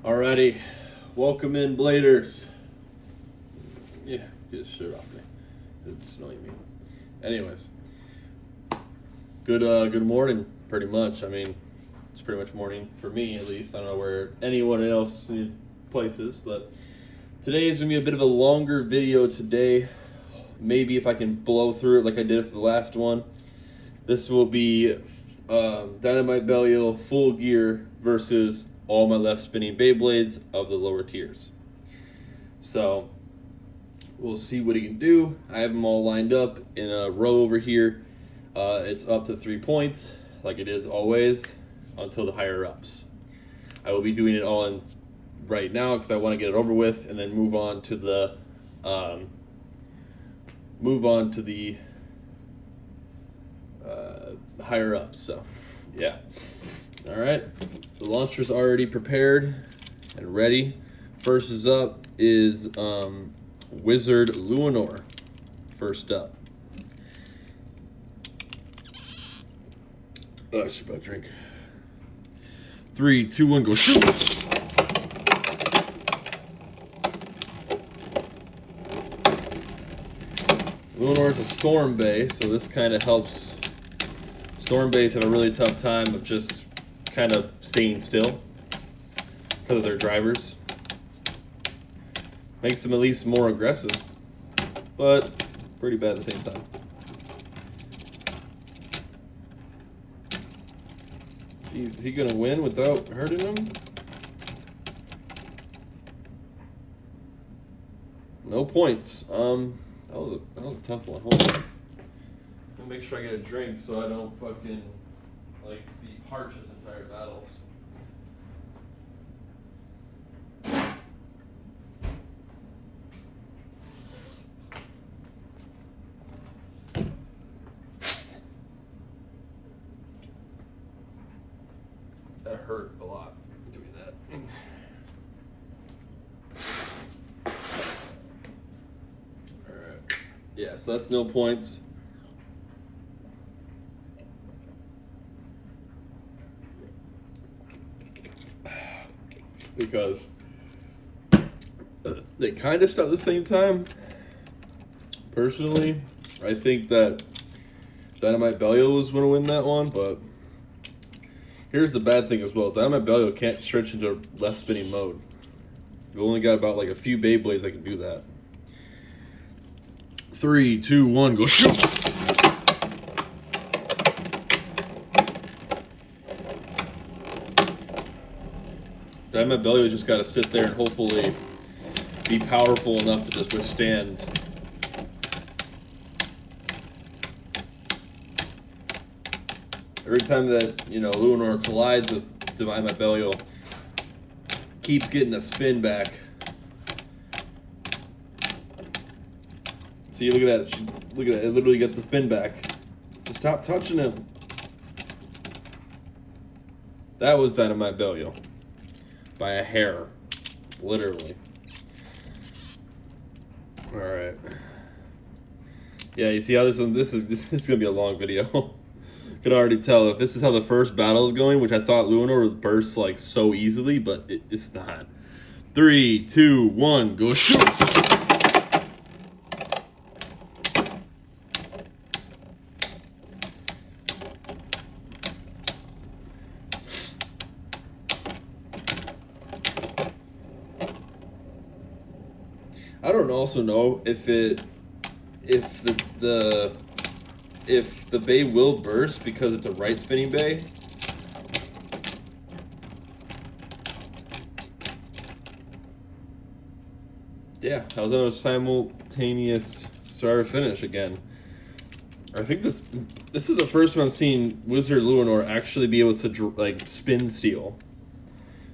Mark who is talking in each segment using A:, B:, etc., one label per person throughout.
A: Alrighty, welcome in, Bladers. Yeah, get his shirt off me. It's annoying me. Anyways, good morning. Pretty much. I mean, it's pretty much morning for me, at least. I don't know where anyone else places, but today is gonna be a bit of a longer video today. Maybe if I can blow through it like I did for the last one. This will be Dynamite Bel full gear versus all my left spinning Beyblades of the lower tiers. So we'll see what he can do. I have them all lined up in a row over here. It's up to 3 points, like it is always, until the higher ups. I will be doing it all in right now because I want to get it over with and then move on to the higher ups. So yeah. All right, the launcher's already prepared and ready. First is up is Wizard Luinor. First up. Oh, I should about drink. 3, 2, 1, go shoot! Luinor is a storm bay, so this kind of helps. Storm bays have a really tough time of just kind of staying still because of their drivers. Makes them at least more aggressive, but pretty bad at the same time. Jeez, is he gonna win without hurting him? No points. That was a tough one. Hold on. Let me make sure I get a drink so I don't fucking be parched this entire battle. That hurt a lot doing that. Alright. Yeah, so that's no points. Because they kind of start at the same time. Personally, I think that Dynamite Bel was going to win that one, but here's the bad thing as well. Dynamite Bel can't switch into left spinning mode. You only got about a few Beyblades that can do that. 3, 2, 1, go shoot! Dynamite Bel just got to sit there and hopefully be powerful enough to just withstand. Every time that, Luinor collides with Dynamite Bel, keeps getting a spin back. See, look at that. Look at that. It literally got the spin back. Just stop touching him. That was Dynamite Bel. By a hair. Literally. Alright. Yeah, you see how this is gonna be a long video. Can already tell if this is how the first battle is going, which I thought Luinor would burst so easily, but it's not. 3, 2, 1, go shoot! I don't also know if the bay will burst because it's a right spinning bay. Yeah, that was a simultaneous start finish again. I think this is the first time I've seen Wizard Luinor actually be able to spin steal.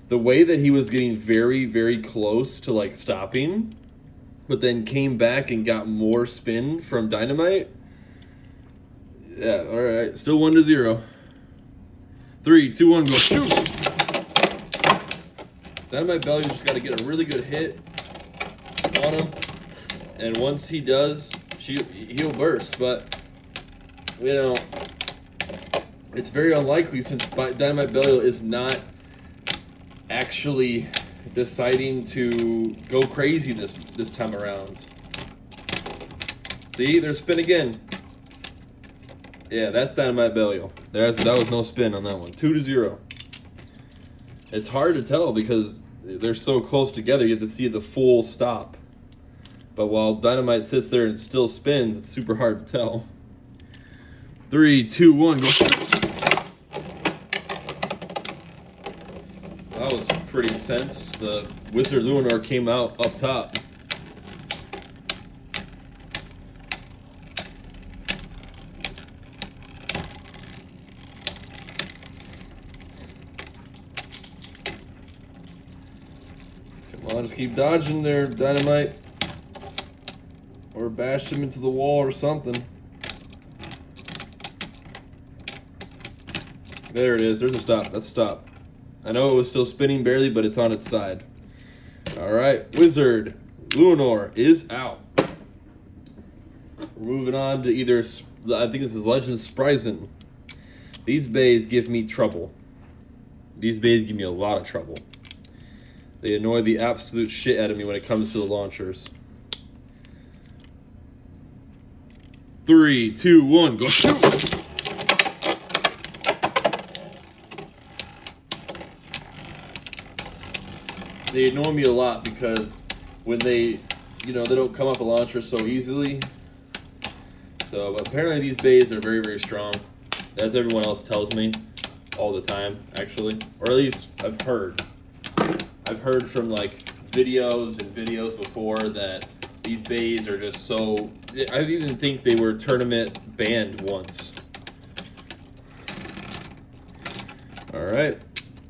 A: The way that he was getting very, very close to stopping, but then came back and got more spin from Dynamite. Yeah, alright. Still 1-0. 3, 2, 1, go shoot! Dynamite Bel just got to get a really good hit on him. And once he does, he'll burst. But, it's very unlikely since Dynamite Bel is not actually deciding to go crazy this time around. See, there's spin again. Yeah, that's Dynamite Bel. That was no spin on that one. 2-0. It's hard to tell because they're so close together. You have to see the full stop. But while Dynamite sits there and still spins, it's super hard to tell. 3, 2, 1, go. That was pretty intense. The Wizard Lunar came out up top. Come on, just keep dodging there, Dynamite. Or bash him into the wall or something. There it is. There's a stop. That's a stop. I know it was still spinning barely, but it's on its side. All right. Wizard Lunar is out. We're moving on to either, I think this is Legend Spryzen. These bays give me trouble. These bays give me a lot of trouble. They annoy the absolute shit out of me when it comes to the launchers. 3, 2, 1, go shoot! They annoy me a lot because when they don't come off a launcher so easily. So, but apparently these bays are very, very strong, as everyone else tells me all the time, actually. Or at least I've heard. I've heard from like videos before that these bays are just so... I even think they were tournament banned once. All right.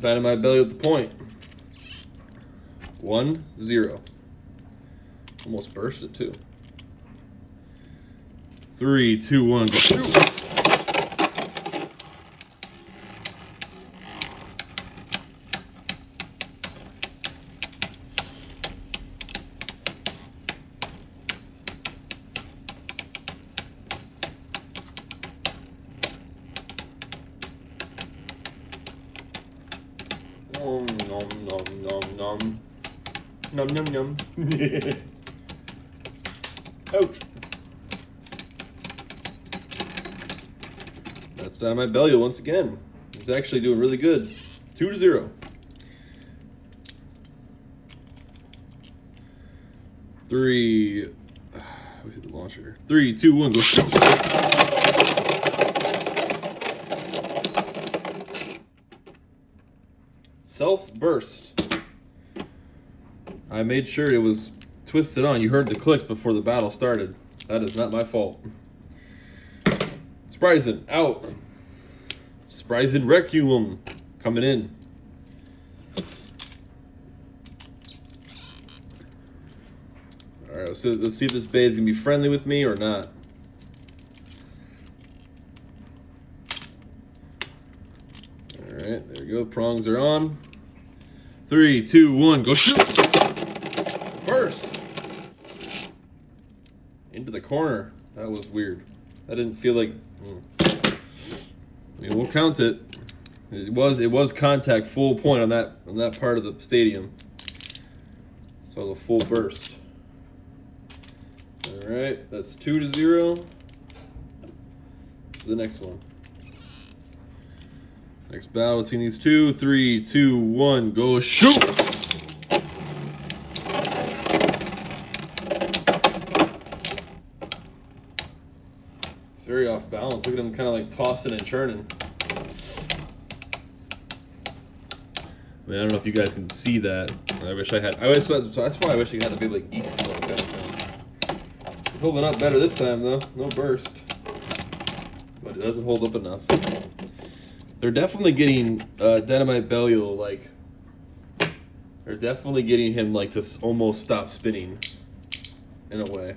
A: Dynamite Bel at the point. 1-0. Almost burst it too. 3, 2, 1, go shoot! Nom nom nom nom nom. Nom nom nom. Ouch. That's Dynamite Bel once again. He's actually doing really good. 2-0. 3. Where's the launcher? 3, 2, 1, go shoot! Self-burst. I made sure it was twisted on. You heard the clicks before the battle started. That is not my fault. Spryzen out. Spryzen Requiem coming in. Alright, so let's see if this bay is going to be friendly with me or not. Alright, there we go. Prongs are on. 3, 2, 1, go shoot! Burst! Into the corner. That was weird. That didn't feel like... I mean, we'll count it. It was contact, full point on that part of the stadium. So it was a full burst. All right, that's 2-0. The next one. Next battle between these two. 3, 2, 1, go shoot! It's very off balance. Look at him kind of like tossing and turning. I mean, I don't know if you guys can see that. I wish I had. That's why I wish I had a big like geek slow kind of thing. He's holding up better this time though. No burst, but it doesn't hold up enough. They're definitely getting Dynamite Bel like. They're definitely getting him like to almost stop spinning, in a way.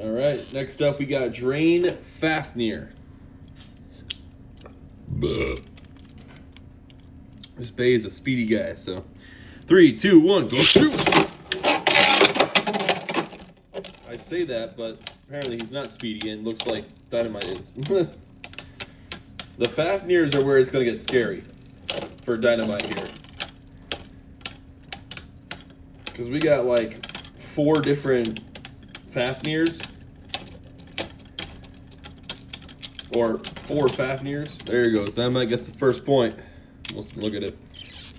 A: All right, next up we got Drain Fafnir. This bay is a speedy guy, so 3, 2, 1, go shoot! I say that, but apparently he's not speedy and looks like Dynamite is. The Fafnirs are where it's going to get scary for Dynamite here. because we got like 4 different Fafnirs. Or 4 Fafnirs. There he goes. Dynamite gets the first point. Let's look at it.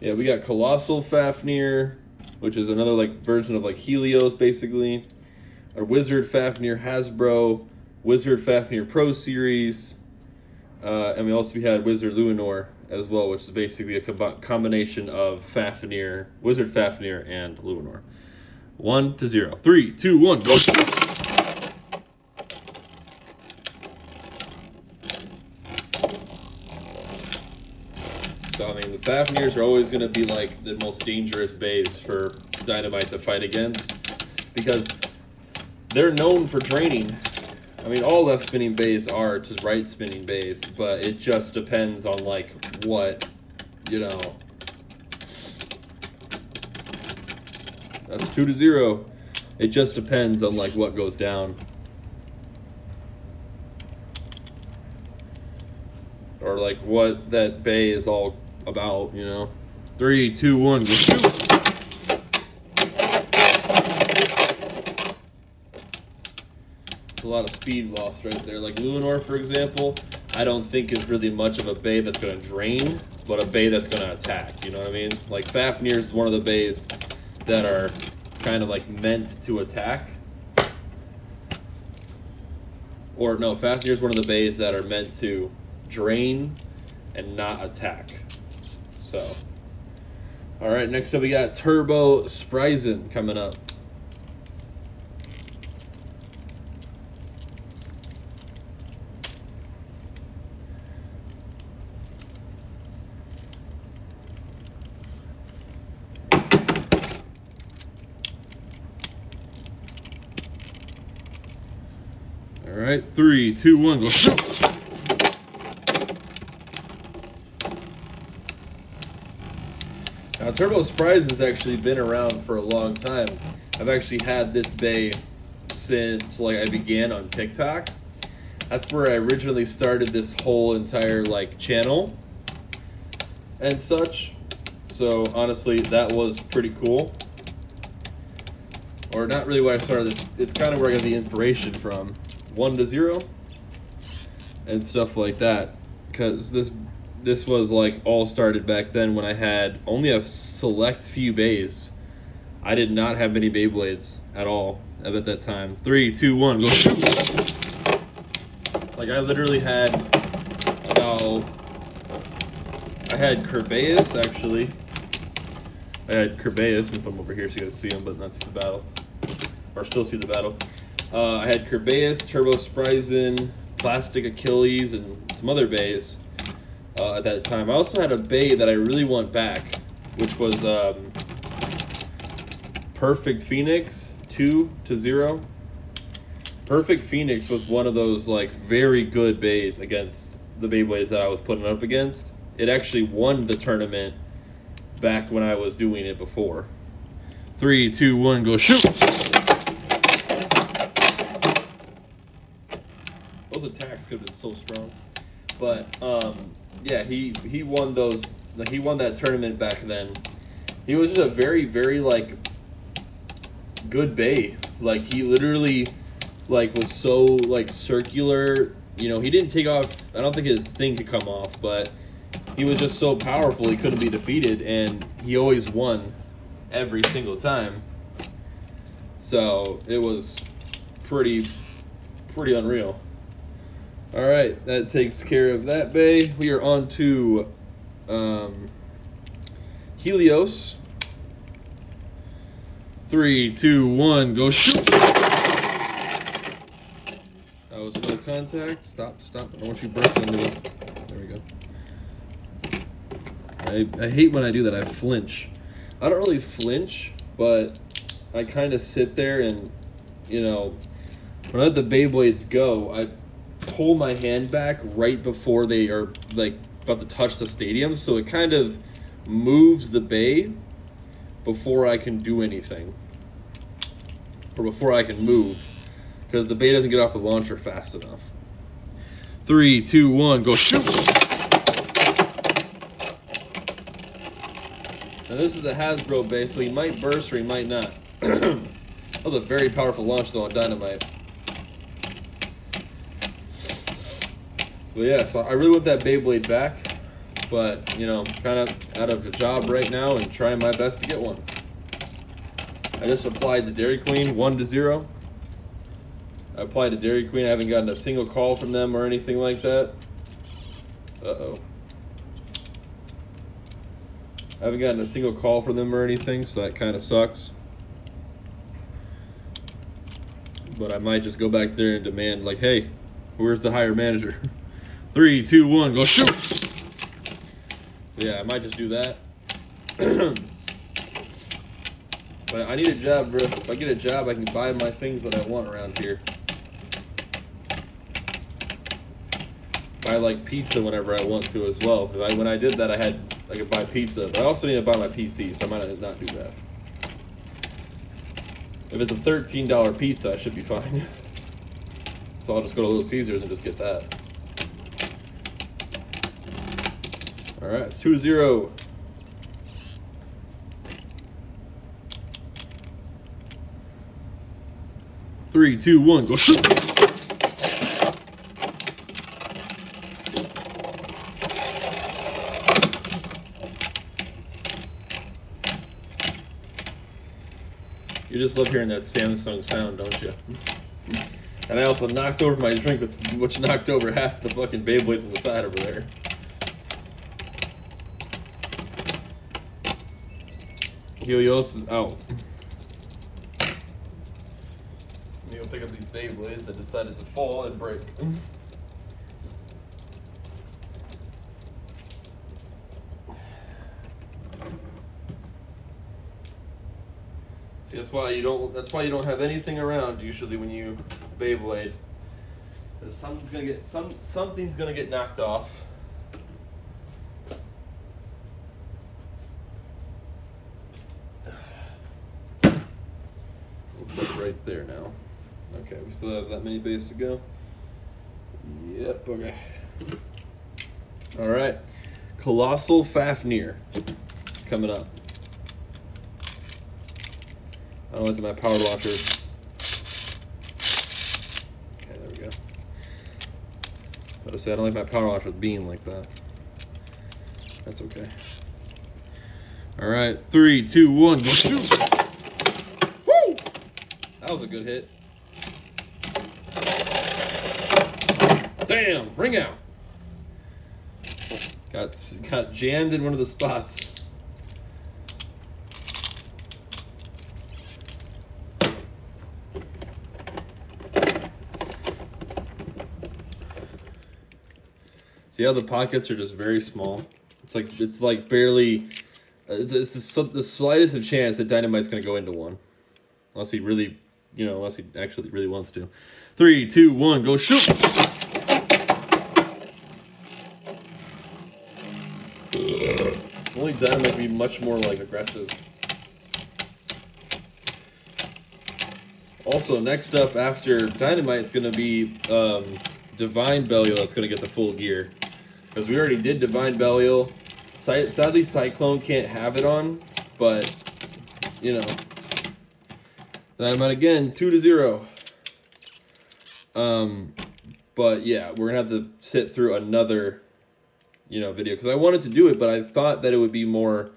A: Yeah, we got Colossal Fafnir, which is another like version of like Helios, basically. Our Wizard Fafnir Hasbro, Wizard Fafnir Pro Series, and we had Wizard Luinor as well, which is basically a combination of Fafnir, Wizard Fafnir, and Luinor. 1-0. 3, 2, 1, go! So, I mean, the Fafnirs are always going to be, like, the most dangerous bays for Dynamite to fight against, because they're known for draining. I mean, all left spinning bays are to right spinning bays, but it just depends on, like, what, you know. That's 2-0. It just depends on, like, what goes down. Or, like, what that bay is all about, you know. 3, 2, 1, go shoot! A lot of speed loss right there. Like Luinor, for example, I don't think is really much of a bay that's going to drain, but a bay that's going to attack, you know what I mean? Like Fafnir is one of the bays that are kind of like meant to attack. Or no, Fafnir is one of the bays that are meant to drain and not attack. So, all right, next up we got Turbo Spryzen coming up. All right, 3, 2, 1, go shoot! Now, Turbo Spryzen has actually been around for a long time. I've actually had this bay since like I began on TikTok. That's where I originally started this whole entire like channel and such. So honestly, that was pretty cool. Or not really what I started. It's kind of where I got the inspiration from. 1-0 and stuff like that, because this was like all started back then when I had only a select few bays. I did not have many Beyblades at all at that time. 3, 2, 1, go shoot! Like I literally had I had Kerbeus actually. I had Kerbeus. Let me put him over here so you guys see him, but that's the battle, or still see the battle. I had Kerbeus, Turbo Spryzen, Plastic Achilles, and some other bays at that time. I also had a bay that I really want back, which was Perfect Phoenix 2-0. Perfect Phoenix was one of those like very good bays against the Beyblades that I was putting up against. It actually won the tournament back when I was doing it before. 3, 2, 1, go shoot! Those attacks could have been so strong, but yeah, he won those. Like he won that tournament back then. He was just a very like good bay. Like he literally like was so like circular. You know, he didn't take off. I don't think his thing could come off, but he was just so powerful he couldn't be defeated, and he always won every single time. So it was pretty unreal. All right, that takes care of that bay. We are on to Helios. 3, 2, 1, go shoot! That was no contact. Stop. I don't want you bursting into it. There we go. I hate when I do that. I flinch. I don't really flinch, but I kind of sit there and, you know, when I let the Beyblades go, I pull my hand back right before they are like about to touch the stadium, so it kind of moves the bay before I can do anything, or before I can move, because the bay doesn't get off the launcher fast enough. 3, 2, 1, go shoot! Now this is a Hasbro base, so he might burst or he might not. That was a very powerful launch though on Dynamite. But yeah, so I really want that Beyblade back. But, you know, kind of out of a job right now and trying my best to get one. I just applied to Dairy Queen 1-0. I applied to Dairy Queen. I haven't gotten a single call from them or anything like that. Uh-oh. I haven't gotten a single call from them or anything, so that kind of sucks. But I might just go back there and demand, like, hey, where's the higher manager? 3, 2, 1, go shoot! Yeah, I might just do that. So I need a job, bro. If I get a job, I can buy my things that I want around here. Buy like pizza whenever I want to as well. Because when I did that, I could buy pizza, but I also need to buy my PC, so I might not do that. If it's a $13 pizza, I should be fine. So I'll just go to Little Caesars and just get that. All right, it's 2-0. Three, two, one, go shoot! You just love hearing that Samsung sound, don't you? And I also knocked over my drink, which knocked over half the fucking Beyblades on the side over there. Helios is out. I'm gonna pick up these Beyblades that decided to fall and break. See, that's why you don't have anything around usually when you Beyblade. Because something's gonna get knocked off. Right there now. Okay, we still have that many bays to go. Yep, okay. Alright. Colossal Fafnir is coming up. I went to my power launchers. Okay, there we go. I don't like my power launcher being like that. That's okay. Alright, 3, 2, 1, go shoot! That was a good hit. Damn, ring out. Got jammed in one of the spots. See how the pockets are just very small? It's like barely. It's the slightest of chance that Dynamite's gonna go into one, unless he really. Unless he actually really wants to. 3, 2, 1, go shoot! Only Dynamite can be much more like aggressive. Also, next up after Dynamite, it's gonna be Divine Belial that's gonna get the full gear. Because we already did Divine Belial. Sadly, Cyclone can't have it on, but Dynamite again, 2-0. But yeah, we're gonna have to sit through another, video because I wanted to do it, but I thought that it would be more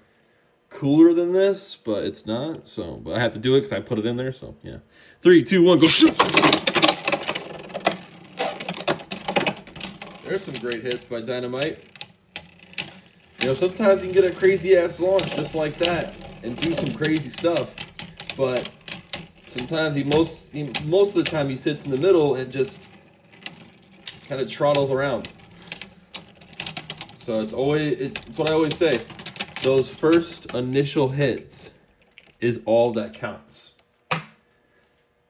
A: cooler than this, but it's not. So, but I have to do it because I put it in there. So yeah, 3, 2, 1, go shoot! There's some great hits by Dynamite. Sometimes you can get a crazy ass launch just like that and do some crazy stuff, but. Sometimes most of the time he sits in the middle and just kind of trottles around. So it's what I always say. Those first initial hits is all that counts.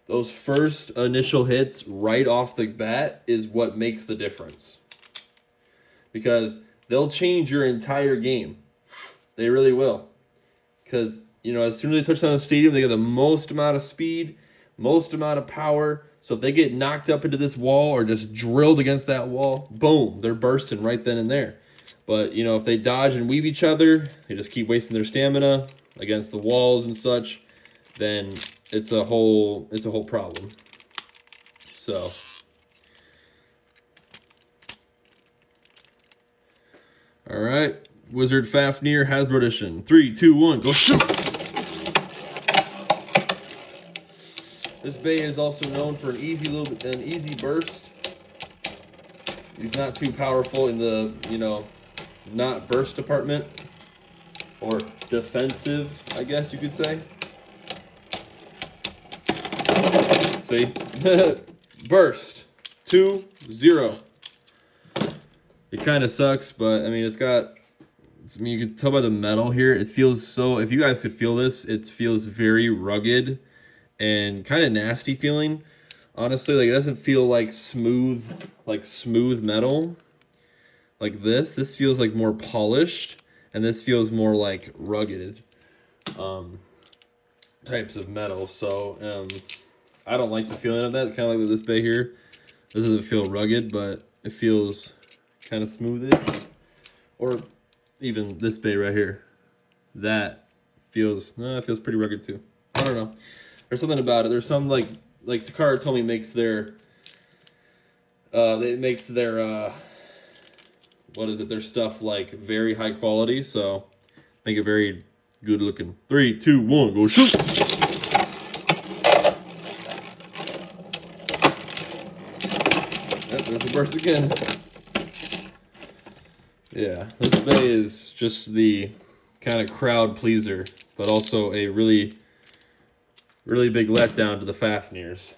A: Those first initial hits right off the bat is what makes the difference. Because they'll change your entire game. They really will. Because as soon as they touch down the stadium, they get the most amount of speed, most amount of power. So if they get knocked up into this wall or just drilled against that wall, boom, they're bursting right then and there. But, you know, if they dodge and weave each other, they just keep wasting their stamina against the walls and such, then it's a whole problem. So all right, Wizard Fafnir Hasbro Edition. 3, 2, 1, go shoot! This bay is also known for an easy burst. He's not too powerful in the, you know, not burst department, or defensive, I guess you could say. See? Burst. 2, 0. It kind of sucks, but I mean, I mean, you can tell by the metal here, it feels so, if you guys could feel this, it feels very rugged and kind of nasty feeling. Honestly, like, it doesn't feel like smooth metal like this. This feels like more polished, and this feels more like rugged types of metal. So I don't like the feeling of that. Kind of like with this bay here. This doesn't feel rugged, but it feels kind of smoothish. Or even this bay right here. That feels, it feels pretty rugged too. I don't know. There's something about it. There's some like Takara told me makes their what is it? Their stuff like very high quality, so make it very good looking. 3, 2, 1, go shoot! Yep, there's a burst again. Yeah, this bay is just the kind of crowd pleaser, but also a really big letdown to the Fafnirs.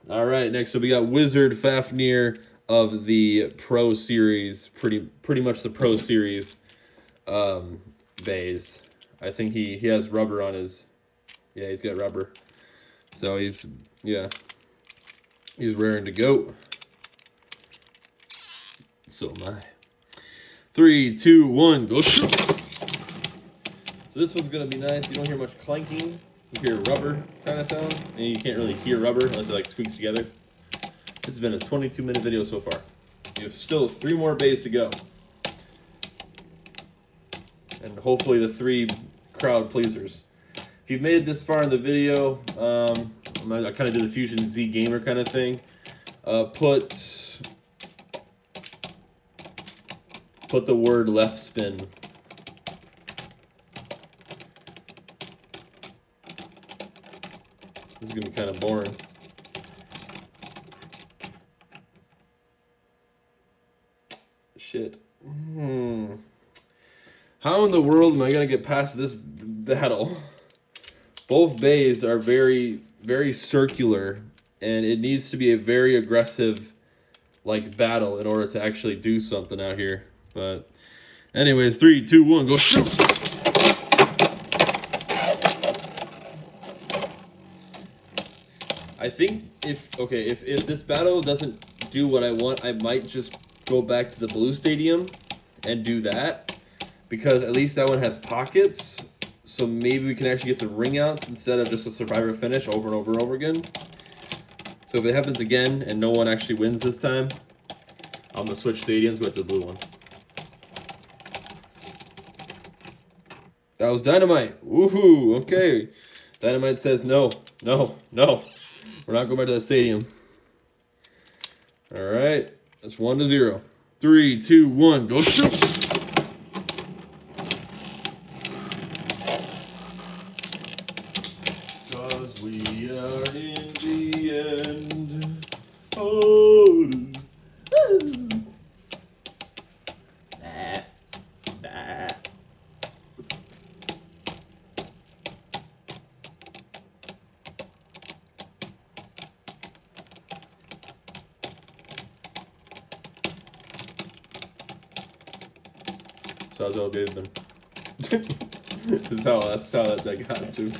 A: All right, next up we got Wizard Fafnir of the Pro Series, pretty much the Pro Series bays. I think he has rubber on his, yeah, he's got rubber. So he's raring to go. So am I. 3, 2, 1, go shoot! So this one's gonna be nice. You don't hear much clanking. You hear rubber kind of sound, and you can't really hear rubber unless it like squeaks together. This has been a 22-minute video so far. You have still 3 more bays to go, and hopefully the 3 crowd pleasers. If you've made it this far in the video, I kind of did the Fusion Z Gamer kind of thing. Put the word left spin. This is gonna be kind of boring. Shit. How in the world am I gonna get past this battle? Both bays are very, very circular, and it needs to be a very aggressive, like, battle in order to actually do something out here. But anyways, 3, 2, 1, go shoot! I think if this battle doesn't do what I want, I might just go back to the blue stadium and do that, because at least that one has pockets, so maybe we can actually get some ring outs instead of just a survivor finish over and over and over again. So if it happens again and no one actually wins this time, I'm gonna switch stadiums, go to the blue one. That was Dynamite. Woohoo! Okay. Dynamite says no, no, no. We're not going back to that stadium. All right. That's 1-0. 3, 2, 1. Go shoot! Cause we are in the end. Oh. So how's all good then? That's how that got him too.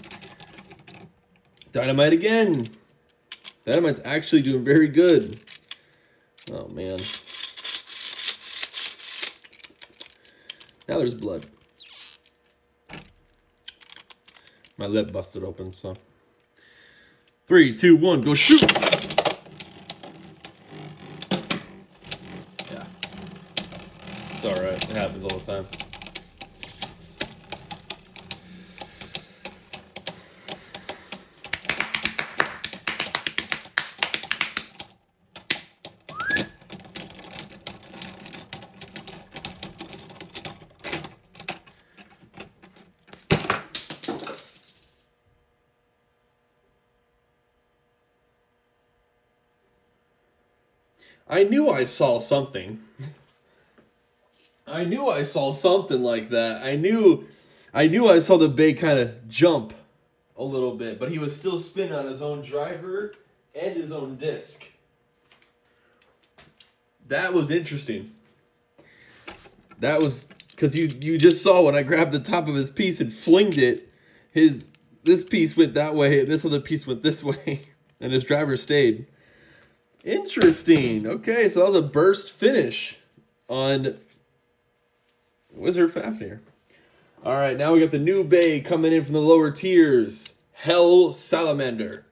A: Dynamite again! Dynamite's actually doing very good. Oh man. Now there's blood. My lip busted open, so. 3, 2, 1, go shoot! Yeah. It's alright, it happens. happens all the time. I knew I saw something. I knew I saw something like that. I knew I saw the Bey kind of jump a little bit, but he was still spinning on his own driver and his own disc. That was interesting. That was because you just saw when I grabbed the top of his piece and flinged it, this piece went that way, this other piece went this way, and his driver stayed. Interesting. Okay, so that was a burst finish on Wizard Fafnir. All right, now we got the new Bey coming in from the lower tiers. Hell Salamander.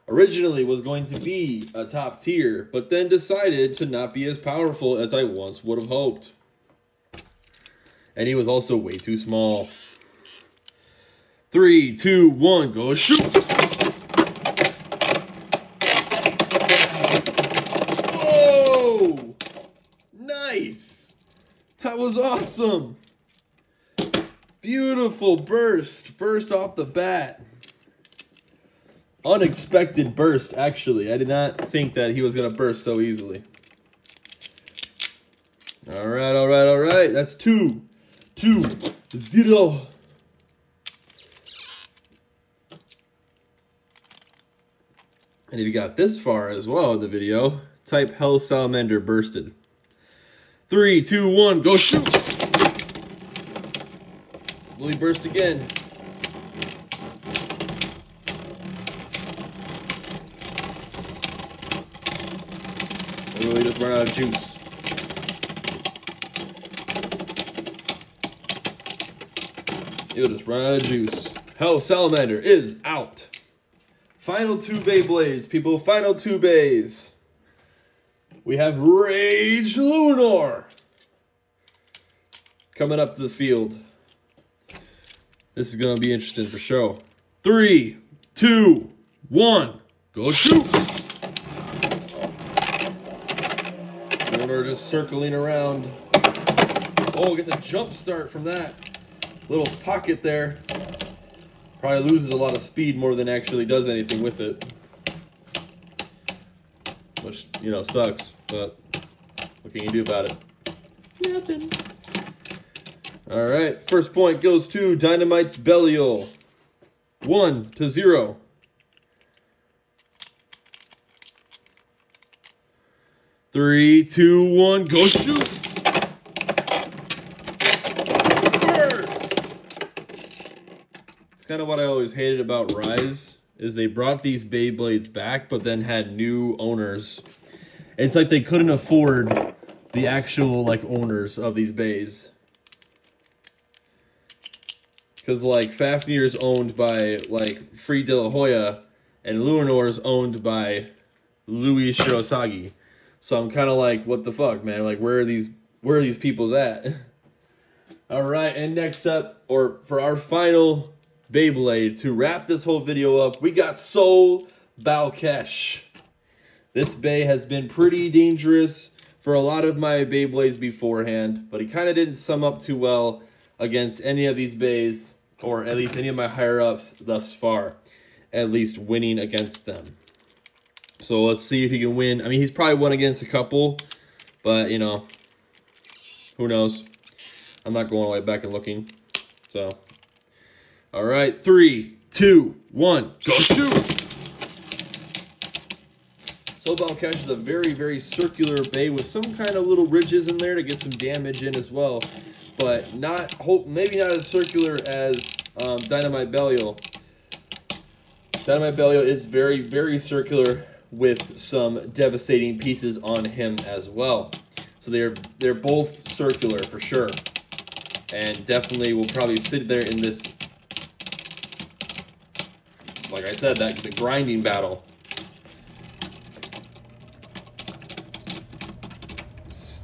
A: Originally was going to be a top tier, but then decided to not be as powerful as I once would have hoped. And he was also way too small. 3, 2, 1, go shoot! Oh! Nice! That was awesome! Beautiful burst, first off the bat. Unexpected burst, actually. I did not think that he was going to burst so easily. All right. That's 2, 0. And if you got this far as well in the video, type Hell Salamander bursted. 3, 2, 1, go shoot! Will he burst again? Or will he just run out of juice? He'll just run out of juice. Hell Salamander is out. Final 2 Beyblades, people. Final 2 Beys. We have Rage Lunar coming up to the field. This is going to be interesting for sure. 3, 2, 1, go shoot! Lunar just circling around. Oh, gets a jump start from that little pocket there. Probably loses a lot of speed more than actually does anything with it. Which, you know, sucks, but what can you do about it? Nothing. Alright, first point goes to Dynamite Bel. 1 to 0. Three, 2, 1, go shoot! Kind of what I always hated about Rise is they brought these Beyblades back but then had new owners. It's like they couldn't afford the actual like owners of these Beys. Cause like Fafnir is owned by like Free De La Hoya and Lunar is owned by Louis Shirosagi. So I'm kind of like, what the fuck, man? Like where are these peoples at? Alright, and next up, or for our final Beyblade to wrap this whole video up, we got Soul Balkesh. This Bey has been pretty dangerous for a lot of my Beyblades beforehand, but he kind of didn't sum up too well against any of these Beys, or at least any of my higher-ups thus far, at least winning against them. So let's see if he can win. I mean, he's probably won against a couple, but, you know, who knows? I'm not going all the way back and looking, so... All right, 3, 2, 1, go shoot! Soul Balkesh is a very, very circular Bey with some kind of little ridges in there to get some damage in as well, but maybe not as circular as Dynamite Bel. Dynamite Bel is very, very circular with some devastating pieces on him as well. So they're both circular for sure, and definitely will probably sit there in this. Like I said, the grinding battle.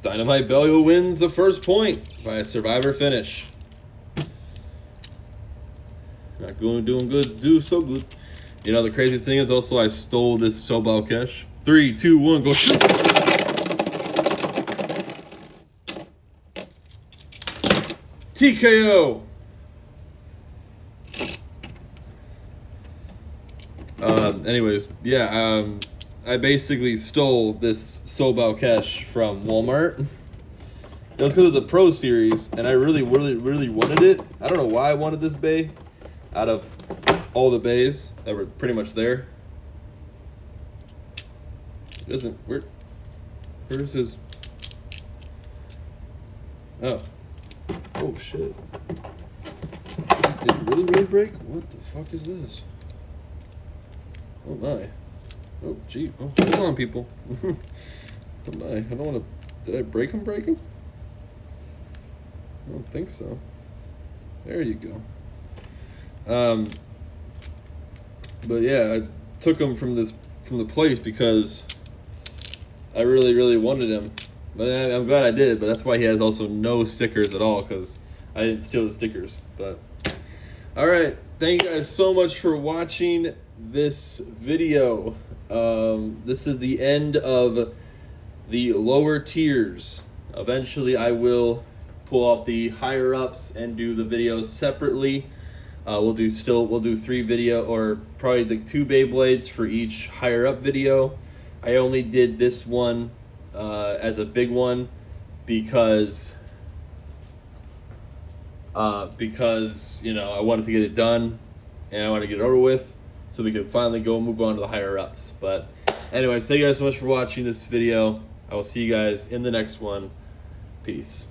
A: Dynamite Bel who wins the first point by a survivor finish. Not doing good, do so good. You know, the crazy thing is also I stole this Sobal cash. 3, 2, 1, go shoot! TKO! Anyways, yeah, I basically stole this Sobal cash from Walmart. It was because it's a Pro Series, and I really wanted it. I don't know why I wanted this bay out of all the bays that were pretty much there. It doesn't, where's his, oh shit. Did it really break? What the fuck is this? Oh my. Oh gee. Oh, hold on, people. Oh my. I don't want to. Did I break him? I don't think so. There you go. But yeah, I took him from the place because I really wanted him. But I'm glad I did. But that's why he has also no stickers at all, because I didn't steal the stickers. But all right, thank you guys so much for watching this video. This is the end of the lower tiers. Eventually I will pull out the higher ups and do the videos separately. We'll do 3 video, or probably the 2 Beyblades for each higher up video. I only did this one as a big one because you know, I wanted to get it done and I want to get it over with so we can finally go move on to the higher ups. But anyways, thank you guys so much for watching this video. I will see you guys in the next one. Peace.